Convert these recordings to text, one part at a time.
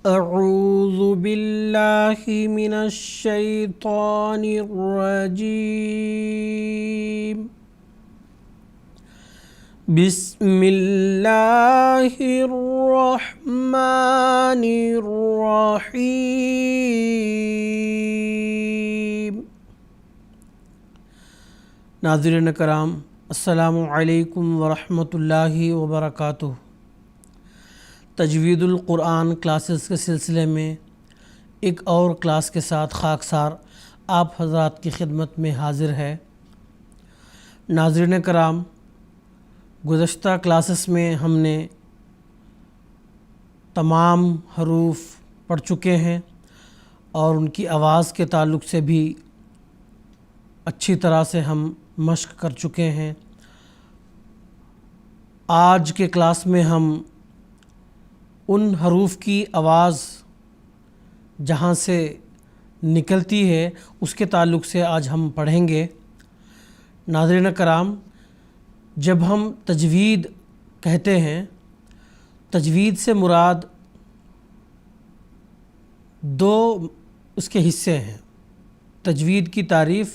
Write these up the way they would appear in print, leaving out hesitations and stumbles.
اعوذ باللہ من الشیطان الرجیم بسم اللہ الرحمن الرحیم۔ ناظرین کرام، السلام علیکم ورحمۃ اللہ وبرکاتہ۔ تجوید القرآن کلاسز کے سلسلے میں ایک اور کلاس کے ساتھ خاکسار آپ حضرات کی خدمت میں حاضر ہے۔ ناظرین کرام، گزشتہ کلاسز میں ہم نے تمام حروف پڑھ چکے ہیں اور ان کی آواز کے تعلق سے بھی اچھی طرح سے ہم مشق کر چکے ہیں۔ آج کے کلاس میں ہم ان حروف کی آواز جہاں سے نکلتی ہے اس کے تعلق سے آج ہم پڑھیں گے۔ ناظرین کرام، جب ہم تجوید کہتے ہیں، تجوید سے مراد دو اس کے حصے ہیں۔ تجوید کی تعریف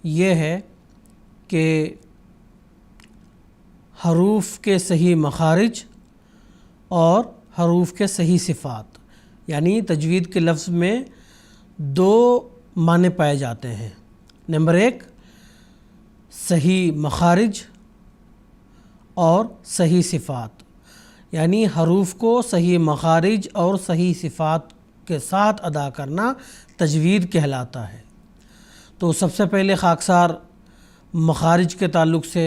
یہ ہے کہ حروف کے صحیح مخارج اور حروف کے صحیح صفات، یعنی تجوید کے لفظ میں دو معنی پائے جاتے ہیں۔ نمبر ایک، صحیح مخارج اور صحیح صفات، یعنی حروف کو صحیح مخارج اور صحیح صفات کے ساتھ ادا کرنا تجوید کہلاتا ہے۔ تو سب سے پہلے خاکسار مخارج کے تعلق سے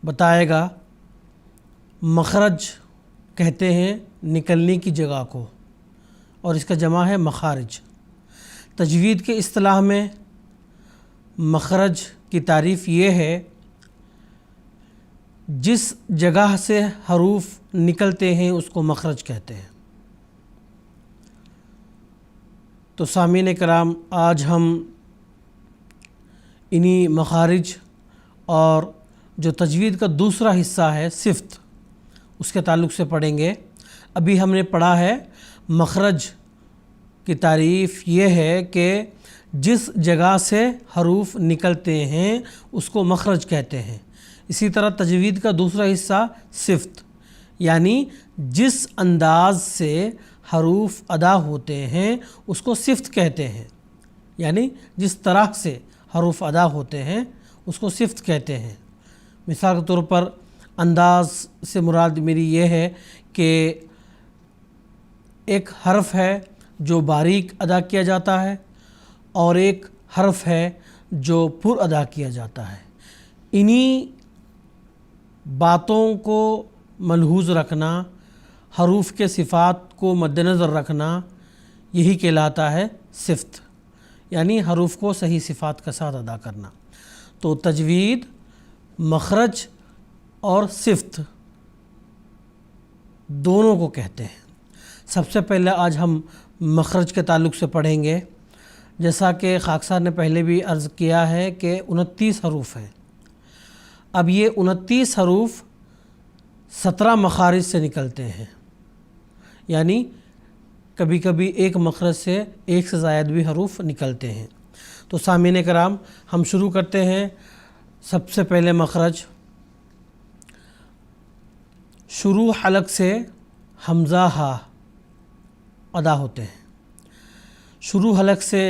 بتائے گا۔ مخرج کہتے ہیں نکلنے کی جگہ کو، اور اس کا جمع ہے مخارج۔ تجوید کے اصطلاح میں مخرج کی تعریف یہ ہے جس جگہ سے حروف نکلتے ہیں اس کو مخرج کہتے ہیں۔ تو سامعین کرام، آج ہم انہی مخارج اور جو تجوید کا دوسرا حصہ ہے صفت، اس کے تعلق سے پڑھیں گے۔ ابھی ہم نے پڑھا ہے مخرج کی تعریف یہ ہے کہ جس جگہ سے حروف نکلتے ہیں اس کو مخرج کہتے ہیں۔ اسی طرح تجوید کا دوسرا حصہ صفت، یعنی جس انداز سے حروف ادا ہوتے ہیں اس کو صفت کہتے ہیں، یعنی جس طرح سے حروف ادا ہوتے ہیں اس کو صفت کہتے ہیں۔ مثال کے طور پر انداز سے مراد میری یہ ہے کہ ایک حرف ہے جو باریک ادا کیا جاتا ہے اور ایک حرف ہے جو پر ادا کیا جاتا ہے۔ انہی باتوں کو ملحوظ رکھنا، حروف کے صفات کو مد نظر رکھنا، یہی کہلاتا ہے صفت، یعنی حروف کو صحیح صفات کے ساتھ ادا کرنا۔ تو تجوید، مخرج اور صفت دونوں کو کہتے ہیں۔ سب سے پہلے آج ہم مخرج کے تعلق سے پڑھیں گے۔ جیسا کہ خاکسار نے پہلے بھی عرض کیا ہے کہ 29 حروف ہیں۔ اب یہ 29 حروف 17 مخارج سے نکلتے ہیں، یعنی کبھی کبھی ایک مخرج سے ایک سے زائد بھی حروف نکلتے ہیں۔ تو سامعین کرام، ہم شروع کرتے ہیں۔ سب سے پہلے مخرج، شروع حلق سے حمزہ ہا ادا ہوتے ہیں۔ شروع حلق سے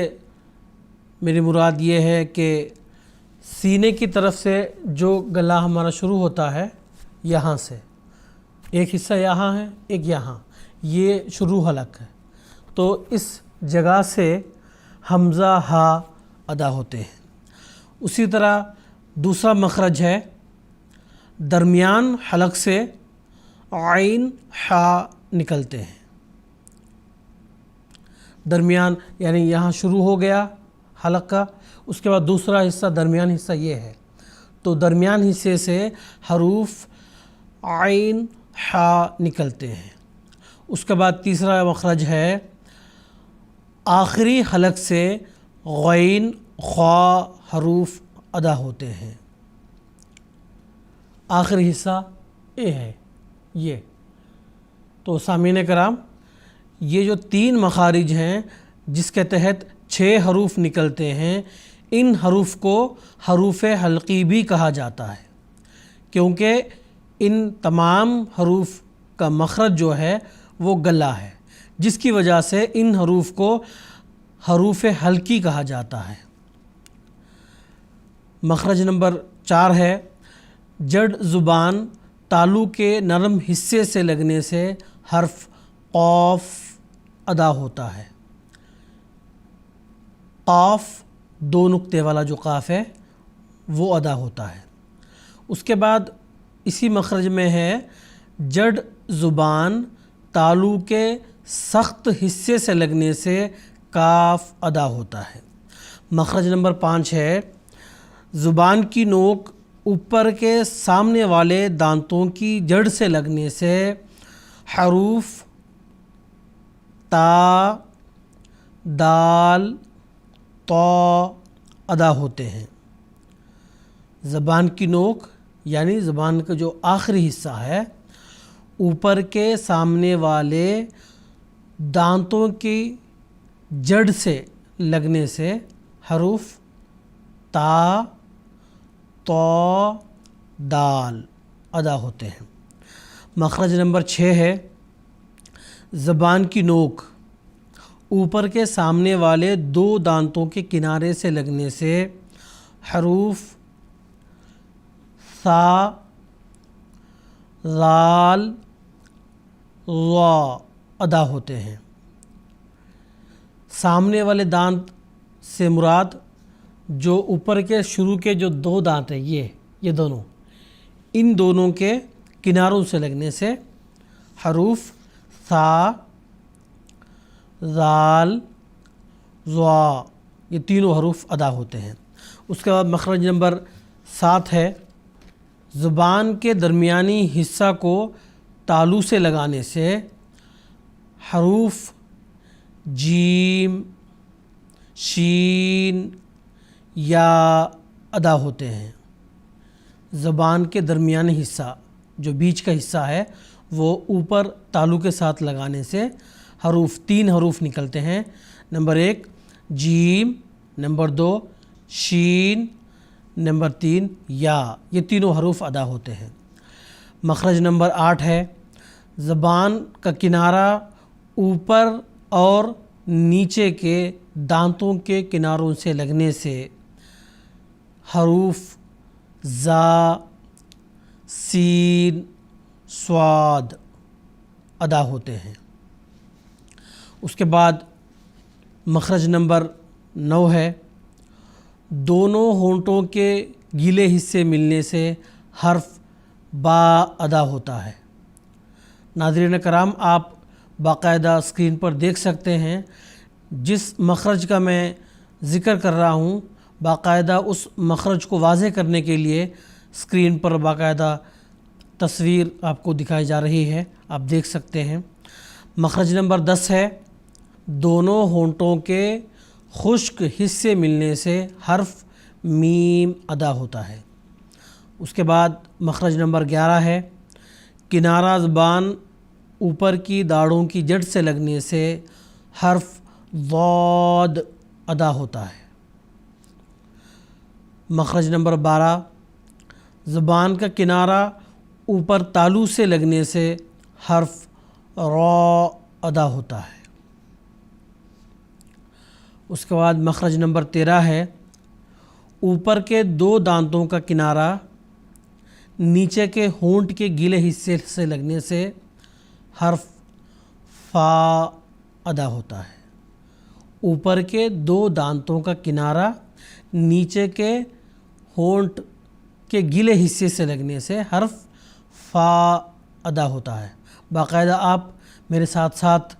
میری مراد یہ ہے کہ سینے کی طرف سے جو گلا ہمارا شروع ہوتا ہے، یہاں سے ایک حصہ یہاں ہے، ایک یہاں، یہ شروع حلق ہے۔ تو اس جگہ سے حمزہ ہا ادا ہوتے ہیں۔ اسی طرح دوسرا مخرج ہے، درمیان حلق سے عین حا نکلتے ہیں۔ درمیان یعنی یہاں شروع ہو گیا حلق کا، اس کے بعد دوسرا حصہ درمیان حصہ یہ ہے، تو درمیان حصے سے حروف عین حا نکلتے ہیں۔ اس کے بعد تیسرا مخرج ہے، آخری حلق سے غین خا حروف ادا ہوتے ہیں۔ آخری حصہ اے ہے یہ۔ تو سامعین کرام، یہ جو 3 مخارج ہیں جس کے تحت 6 حروف نکلتے ہیں، ان حروف کو حروف حلقی بھی کہا جاتا ہے، کیونکہ ان تمام حروف کا مخرج جو ہے وہ گلا ہے، جس کی وجہ سے ان حروف کو حروف حلقی کہا جاتا ہے۔ مخرج نمبر 4 ہے جڑ زبان تالو کے نرم حصے سے لگنے سے حرف قاف ادا ہوتا ہے۔ قاف 2 نقطے والا جو قاف ہے وہ ادا ہوتا ہے۔ اس کے بعد اسی مخرج میں ہے جڑ زبان تالو کے سخت حصے سے لگنے سے کاف ادا ہوتا ہے۔ مخرج نمبر 5 ہے زبان کی نوک اوپر کے سامنے والے دانتوں کی جڑ سے لگنے سے حروف تا، دال، طا ادا ہوتے ہیں۔ زبان کی نوک یعنی زبان کا جو آخری حصہ ہے، اوپر کے سامنے والے دانتوں کی جڑ سے لگنے سے حروف تا، طا، دال ادا ہوتے ہیں۔ مخرج نمبر 6 ہے زبان کی نوک اوپر کے سامنے والے 2 دانتوں کے کنارے سے لگنے سے حروف ثا، ذال، ظا ادا ہوتے ہیں۔ سامنے والے دانت سے مراد جو اوپر کے شروع کے جو 2 دانت ہیں یہ دونوں، ان دونوں کے کناروں سے لگنے سے حروف ثا، ذال، ظا یہ تینوں حروف ادا ہوتے ہیں۔ اس کے بعد مخرج نمبر 7 ہے زبان کے درمیانی حصہ کو تالو سے لگانے سے حروف جیم، شین، یا ادا ہوتے ہیں۔ زبان کے درمیانی حصہ جو بیچ کا حصہ ہے وہ اوپر تالو کے ساتھ لگانے سے حروف 3 حروف نکلتے ہیں۔ نمبر 1 جیم، نمبر 2 شین، نمبر 3 یا، یہ تینوں حروف ادا ہوتے ہیں۔ مخرج نمبر 8 ہے زبان کا کنارہ اوپر اور نیچے کے دانتوں کے کناروں سے لگنے سے حروف زا، سین، صاد ادا ہوتے ہیں۔ اس کے بعد مخرج نمبر 9 ہے دونوں ہونٹوں کے گیلے حصے ملنے سے حرف با ادا ہوتا ہے۔ ناظرین کرام، آپ باقاعدہ اسکرین پر دیکھ سکتے ہیں جس مخرج کا میں ذکر کر رہا ہوں، باقاعدہ اس مخرج کو واضح کرنے کے لیے اسکرین پر باقاعدہ تصویر آپ کو دکھائی جا رہی ہے، آپ دیکھ سکتے ہیں۔ مخرج نمبر 10 ہے دونوں ہونٹوں کے خشک حصے ملنے سے حرف میم ادا ہوتا ہے۔ اس کے بعد مخرج نمبر 11 ہے کنارہ زبان اوپر کی داڑھوں کی جڑ سے لگنے سے حرف ضاد ادا ہوتا ہے۔ مخرج نمبر 12 زبان کا کنارہ اوپر تالو سے لگنے سے حرف را ادا ہوتا ہے۔ اس کے بعد مخرج نمبر 13 ہے اوپر کے 2 دانتوں کا کنارہ نیچے کے ہونٹ کے گیلے حصے سے لگنے سے حرف فا ادا ہوتا ہے۔ اوپر کے 2 دانتوں کا کنارہ نیچے کے ہونٹ کے گیلے حصے سے لگنے سے حرف فا ادا ہوتا ہے۔ باقاعدہ آپ میرے ساتھ ساتھ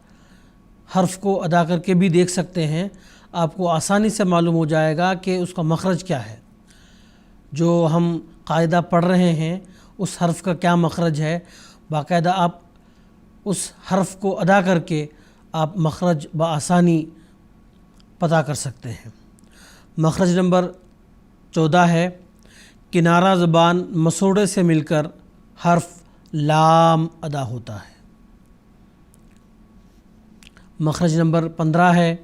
حرف کو ادا کر کے بھی دیکھ سکتے ہیں، آپ کو آسانی سے معلوم ہو جائے گا کہ اس کا مخرج کیا ہے۔ جو ہم قاعدہ پڑھ رہے ہیں اس حرف کا کیا مخرج ہے، باقاعدہ آپ اس حرف کو ادا کر کے آپ مخرج بآسانی پتہ کر سکتے ہیں۔ مخرج نمبر 14 ہے کنارہ زبان مسوڑے سے مل کر حرف لام ادا ہوتا ہے۔ مخرج نمبر 15 ہے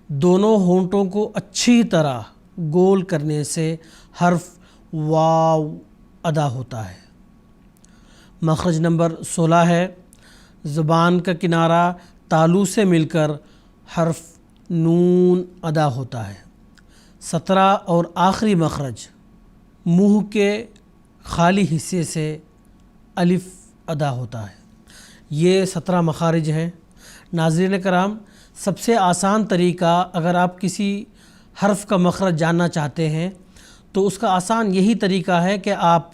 دونوں ہونٹوں کو اچھی طرح گول کرنے سے حرف واو ادا ہوتا ہے۔ مخرج نمبر 16 ہے زبان کا کنارہ تالو سے مل کر حرف نون ادا ہوتا ہے۔ 17 اور آخری مخرج منہ کے خالی حصے سے الف ادا ہوتا ہے۔ یہ 17 مخارج ہیں۔ ناظرین کرام، سب سے آسان طریقہ اگر آپ کسی حرف کا مخرج جاننا چاہتے ہیں تو اس کا آسان یہی طریقہ ہے کہ آپ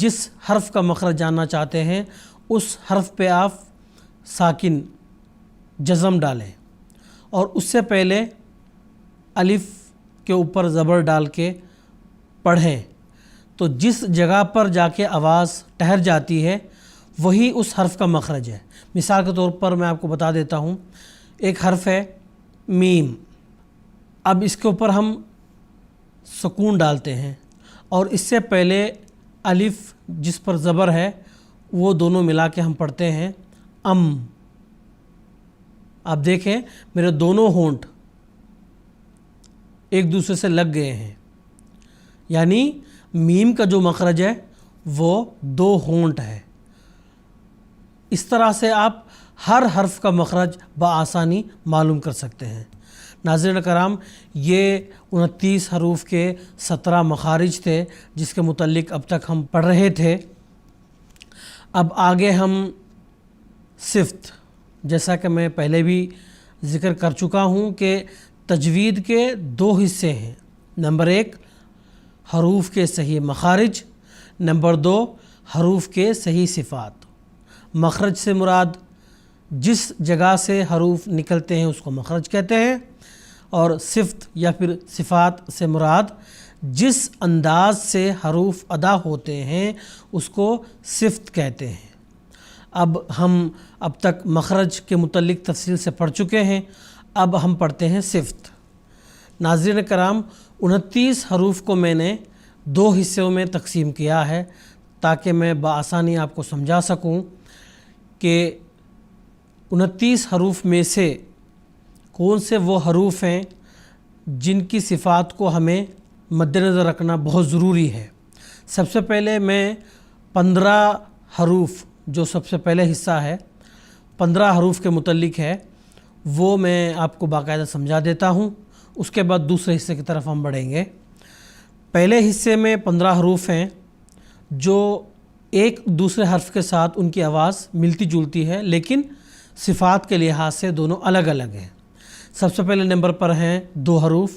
جس حرف کا مخرج جاننا چاہتے ہیں اس حرف پہ آپ ساکن جزم ڈالیں اور اس سے پہلے الف کے اوپر زبر ڈال کے پڑھیں تو جس جگہ پر جا کے آواز ٹھہر جاتی ہے وہی اس حرف کا مخرج ہے۔ مثال کے طور پر میں آپ کو بتا دیتا ہوں، ایک حرف ہے میم، اب اس کے اوپر ہم سکون ڈالتے ہیں اور اس سے پہلے الف جس پر زبر ہے وہ دونوں ملا کے ہم پڑھتے ہیں ام۔ آپ دیکھیں میرے دونوں ہونٹ ایک دوسرے سے لگ گئے ہیں، یعنی میم کا جو مخرج ہے وہ 2 ہونٹ ہے۔ اس طرح سے آپ ہر حرف کا مخرج بآسانی معلوم کر سکتے ہیں۔ ناظرین کرام، یہ 29 حروف کے 17 مخارج تھے جس کے متعلق اب تک ہم پڑھ رہے تھے۔ اب آگے ہم صفت، جیسا کہ میں پہلے بھی ذکر کر چکا ہوں کہ تجوید کے 2 حصے ہیں۔ نمبر 1 حروف کے صحیح مخارج، نمبر 2 حروف کے صحیح صفات۔ مخرج سے مراد جس جگہ سے حروف نکلتے ہیں اس کو مخرج کہتے ہیں، اور صفت یا پھر صفات سے مراد جس انداز سے حروف ادا ہوتے ہیں اس کو صفت کہتے ہیں۔ اب ہم اب تک مخرج کے متعلق تفصیل سے پڑھ چکے ہیں، اب ہم پڑھتے ہیں صفت۔ ناظرین کرام، 29 حروف کو میں نے 2 حصوں میں تقسیم کیا ہے تاکہ میں بآسانی آپ کو سمجھا سکوں کہ 29 حروف میں سے کون سے وہ حروف ہیں جن کی صفات کو ہمیں مد نظر رکھنا بہت ضروری ہے۔ سب سے پہلے میں 15 حروف، جو سب سے پہلے حصہ ہے 15 حروف کے متعلق ہے، وہ میں آپ کو باقاعدہ سمجھا دیتا ہوں، اس کے بعد دوسرے حصے کی طرف ہم بڑھیں گے۔ پہلے حصے میں 15 حروف ہیں جو ایک دوسرے حرف کے ساتھ ان کی آواز ملتی جلتی ہے لیکن صفات کے لحاظ سے دونوں الگ الگ ہیں۔ سب سے پہلے نمبر پر ہیں 2 حروف،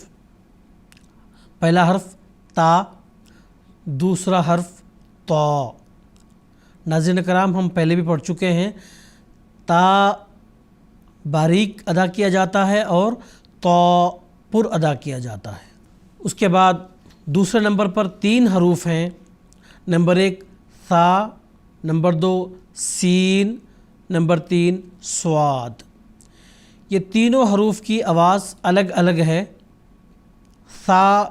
پہلا حرف تا، دوسرا حرف تو۔ ناظرین کرام، ہم پہلے بھی پڑھ چکے ہیں، تا باریک ادا کیا جاتا ہے اور تو پر ادا کیا جاتا ہے۔ اس کے بعد دوسرے نمبر پر 3 حروف ہیں، نمبر 1 ثا، نمبر 2 سین، نمبر 3 صاد۔ یہ تینوں حروف کی آواز الگ الگ ہے۔ ثا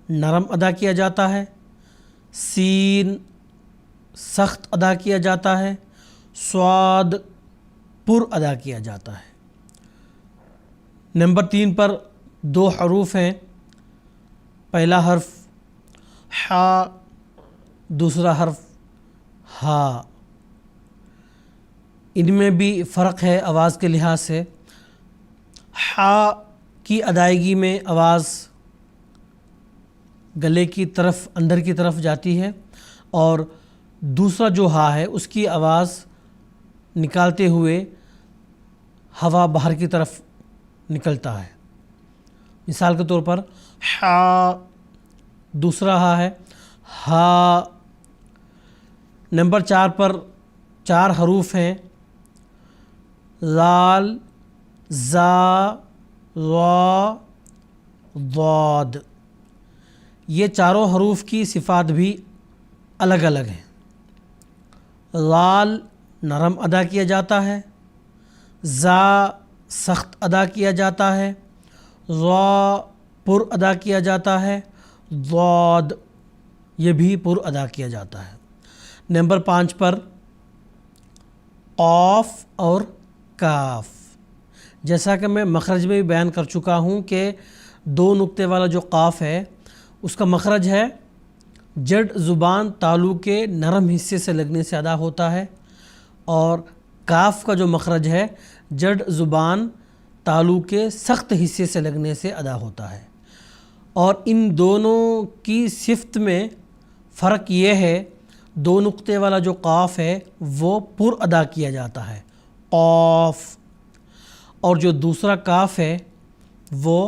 نرم ادا کیا جاتا ہے، سین سخت ادا کیا جاتا ہے، صاد پر ادا کیا جاتا ہے۔ نمبر 3 پر 2 حروف ہیں، پہلا حرف حا، دوسرا حرف ہا۔ ان میں بھی فرق ہے آواز کے لحاظ سے۔ حا کی ادائیگی میں آواز گلے کی طرف اندر کی طرف جاتی ہے اور دوسرا جو ہا ہے اس کی آواز نکالتے ہوئے ہوا باہر کی طرف نکلتا ہے۔ مثال کے طور پر حا، دوسرا ہا ہے ہا۔ نمبر 4 پر 4 حروف ہیں، ذال، زا، ضا، ضاد۔ یہ چاروں حروف کی صفات بھی الگ الگ ہیں۔ ذال نرم ادا کیا جاتا ہے، زا سخت ادا کیا جاتا ہے، ضا پر ادا کیا جاتا ہے، ضاد یہ بھی پر ادا کیا جاتا ہے۔ نمبر 5 پر قاف اور کاف۔ جیسا کہ میں مخرج میں بھی بیان کر چکا ہوں کہ 2 نقطے والا جو قاف ہے اس کا مخرج ہے جڑ زبان تالو کے نرم حصے سے لگنے سے ادا ہوتا ہے، اور کاف کا جو مخرج ہے جڑ زبان تالو کے سخت حصے سے لگنے سے ادا ہوتا ہے۔ اور ان دونوں کی صفت میں فرق یہ ہے، 2 نقطے والا جو قاف ہے وہ پر ادا کیا جاتا ہے، قاف، اور جو دوسرا کاف ہے وہ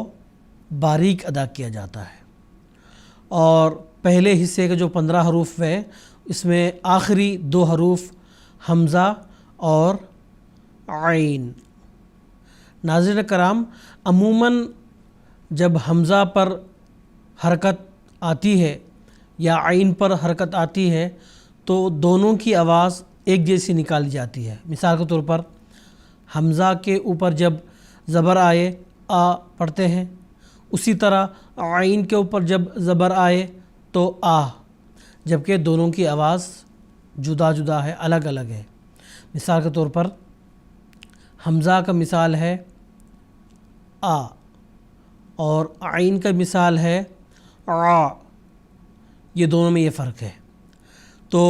باریک ادا کیا جاتا ہے۔ اور پہلے حصے کے جو 15 حروف ہے اس میں آخری 2 حروف حمزہ اور عین۔ ناظرین کرام، عموماً جب حمزہ پر حرکت آتی ہے یا عین پر حرکت آتی ہے تو دونوں کی آواز ایک جیسی نکالی جاتی ہے۔ مثال کے طور پر حمزہ کے اوپر جب زبر آئے آ پڑھتے ہیں، اسی طرح عین کے اوپر جب زبر آئے تو آ، جبکہ دونوں کی آواز جدا جدا ہے، الگ الگ ہے۔ مثال کے طور پر حمزہ کا مثال ہے آ، اور عین کا مثال ہے آ، یہ دونوں میں یہ فرق ہے۔ تو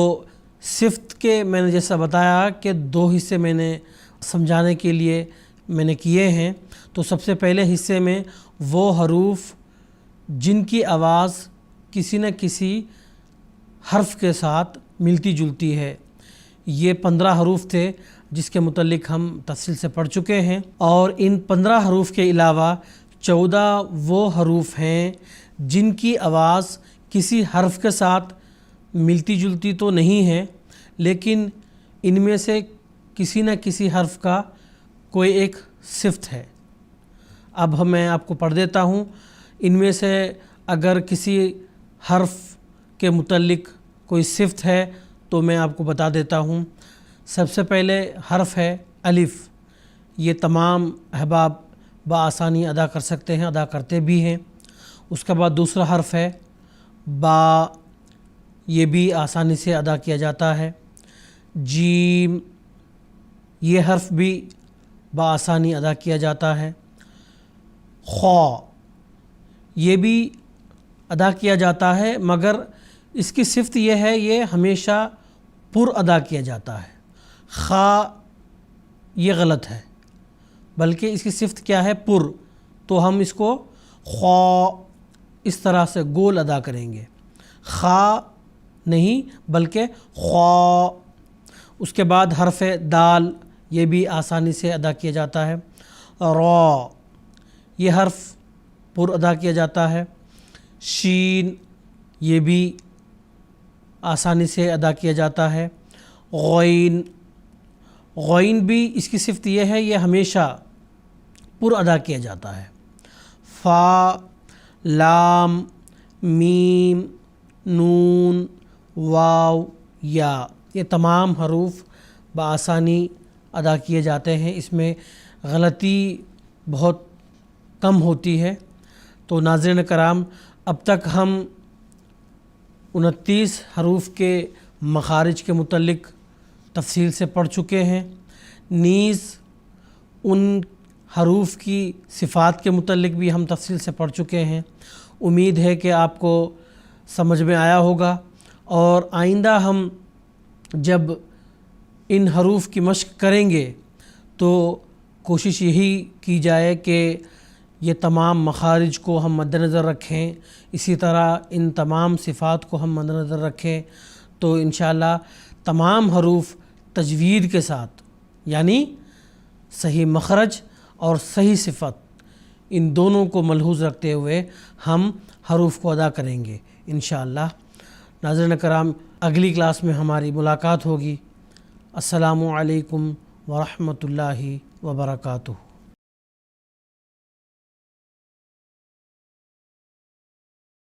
صفت کے میں نے جیسا بتایا کہ 2 حصے میں نے سمجھانے کے لیے میں نے کیے ہیں۔ تو سب سے پہلے حصے میں وہ حروف جن کی آواز کسی نہ کسی حرف کے ساتھ ملتی جلتی ہے، یہ 15 حروف تھے جس کے متعلق ہم تفصیل سے پڑھ چکے ہیں۔ اور ان 15 حروف کے علاوہ 14 وہ حروف ہیں جن کی آواز کسی حرف کے ساتھ ملتی جلتی تو نہیں ہے، لیکن ان میں سے کسی نہ کسی حرف کا کوئی ایک صفت ہے۔ اب میں آپ کو پڑھ دیتا ہوں۔ ان میں سے اگر کسی حرف کے متعلق کوئی صفت ہے تو میں آپ کو بتا دیتا ہوں۔ سب سے پہلے حرف ہے الف، یہ تمام احباب بآسانی ادا کر سکتے ہیں، ادا کرتے بھی ہیں۔ اس کے بعد دوسرا حرف ہے با، یہ بھی آسانی سے ادا کیا جاتا ہے۔ جیم، یہ حرف بھی بآسانی ادا کیا جاتا ہے۔ خا، یہ بھی ادا کیا جاتا ہے، مگر اس کی صفت یہ ہے یہ ہمیشہ پر ادا کیا جاتا ہے۔ خا یہ غلط ہے، بلکہ اس کی صفت کیا ہے؟ پر، تو ہم اس کو خا اس طرح سے گول ادا کریں گے، خا نہیں بلکہ خا۔ اس کے بعد حرف دال، یہ بھی آسانی سے ادا کیا جاتا ہے۔ را، یہ حرف پر ادا کیا جاتا ہے۔ شین، یہ بھی آسانی سے ادا کیا جاتا ہے۔ غین، غین بھی اس کی صفت یہ ہے یہ ہمیشہ پر ادا کیا جاتا ہے۔ فا، لام، میم، نون، واو، یا، یہ تمام حروف بآسانی ادا کیے جاتے ہیں، اس میں غلطی بہت کم ہوتی ہے۔ تو ناظرین کرام، اب تک ہم 29 حروف کے مخارج کے متعلق تفصیل سے پڑھ چکے ہیں، نیز ان حروف کی صفات کے متعلق بھی ہم تفصیل سے پڑھ چکے ہیں۔ امید ہے کہ آپ کو سمجھ میں آیا ہوگا، اور آئندہ ہم جب ان حروف کی مشق کریں گے تو کوشش یہی کی جائے کہ یہ تمام مخارج کو ہم مد نظر رکھیں، اسی طرح ان تمام صفات کو ہم مد نظر رکھیں، تو انشاءاللہ تمام حروف تجوید کے ساتھ، یعنی صحیح مخرج اور صحیح صفت، ان دونوں کو ملحوظ رکھتے ہوئے ہم حروف کو ادا کریں گے انشاءاللہ۔ ناظرین کرام، اگلی کلاس میں ہماری ملاقات ہوگی۔ السلام علیکم ورحمۃ اللہ وبرکاتہ۔